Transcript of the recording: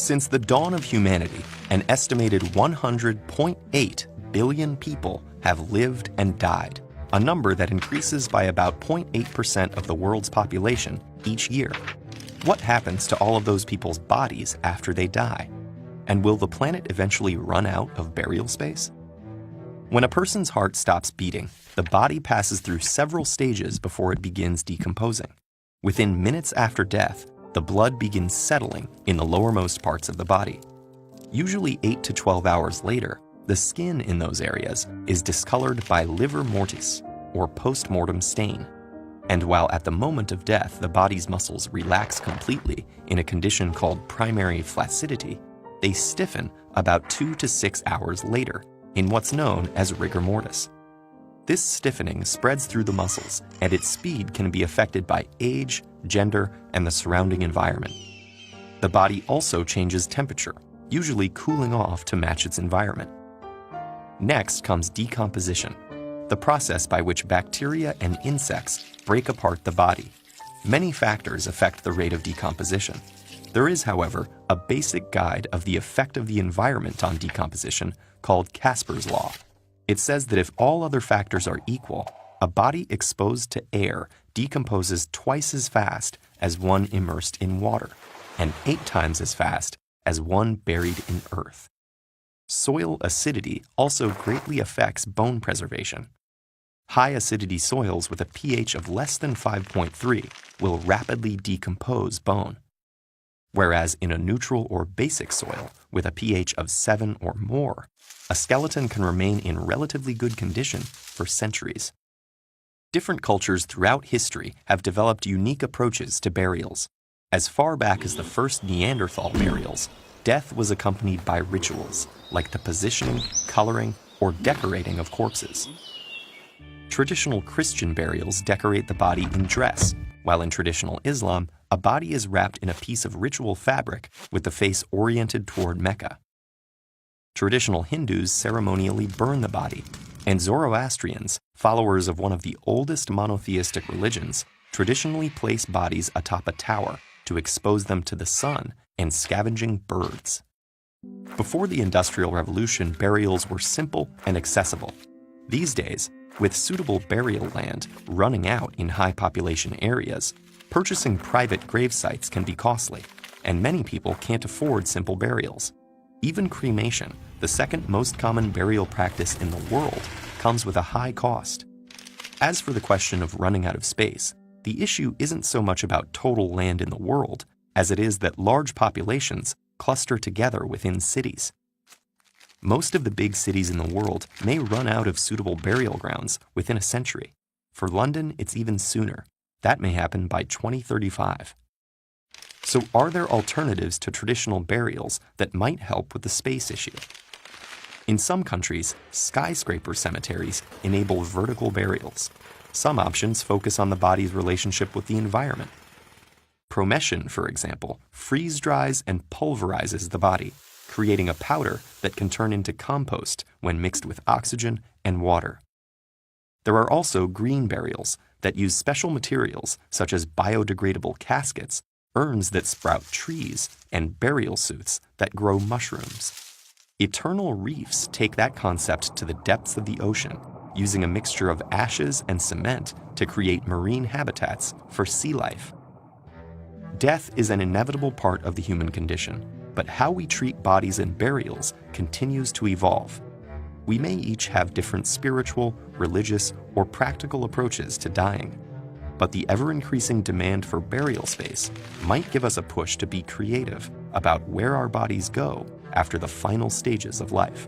Since the dawn of humanity, an estimated 100.8 billion people have lived and died, a number that increases by about 0.8% of the world's population each year. What happens to all of those people's bodies after they die? And will the planet eventually run out of burial space? When a person's heart stops beating, the body passes through several stages before it begins decomposing. Within minutes after death, the blood begins settling in the lowermost parts of the body. Usually 8 to 12 hours later, the skin in those areas is discolored by livor mortis, or post-mortem stain. And while at the moment of death the body's muscles relax completely in a condition called primary flaccidity, they stiffen about 2 to 6 hours later in what's known as rigor mortis. This stiffening spreads through the muscles, and its speed can be affected by age, gender, and the surrounding environment. The body also changes temperature, usually cooling off to match its environment. Next comes decomposition, the process by which bacteria and insects break apart the body. Many factors affect the rate of decomposition. There is, however, a basic guide of the effect of the environment on decomposition called Casper's Law. It says that if all other factors are equal, a body exposed to air decomposes twice as fast as one immersed in water, and 8 times as fast as one buried in earth. Soil acidity also greatly affects bone preservation. High acidity soils with a pH of less than 5.3 will rapidly decompose bone, whereas in a neutral or basic soil with a pH of 7 or more, a skeleton can remain in relatively good condition for centuries. Different cultures throughout history have developed unique approaches to burials. As far back as the first Neanderthal burials, death was accompanied by rituals like the positioning, coloring, or decorating of corpses. Traditional Christian burials decorate the body in dress, while in traditional Islam, a body is wrapped in a piece of ritual fabric with the face oriented toward Mecca. Traditional Hindus ceremonially burn the body, and Zoroastrians, followers of one of the oldest monotheistic religions, traditionally place bodies atop a tower to expose them to the sun and scavenging birds. Before the Industrial Revolution, burials were simple and accessible. These days, with suitable burial land running out in high population areas, purchasing private grave sites can be costly, and many people can't afford simple burials. Even cremation, the second most common burial practice in the world, comes with a high cost. As for the question of running out of space, the issue isn't so much about total land in the world as it is that large populations cluster together within cities. Most of the big cities in the world may run out of suitable burial grounds within a century. For London, it's even sooner. That may happen by 2035. So are there alternatives to traditional burials that might help with the space issue? In some countries, skyscraper cemeteries enable vertical burials. Some options focus on the body's relationship with the environment. Promession, for example, freeze-dries and pulverizes the body, creating a powder that can turn into compost when mixed with oxygen and water. There are also green burials that use special materials such as biodegradable caskets, urns that sprout trees, and burial suits that grow mushrooms. Eternal reefs take that concept to the depths of the ocean, using a mixture of ashes and cement to create marine habitats for sea life. Death is an inevitable part of the human condition, but how we treat bodies and burials continues to evolve. We may each have different spiritual, religious, or practical approaches to dying, but the ever-increasing demand for burial space might give us a push to be creative about where our bodies go after the final stages of life.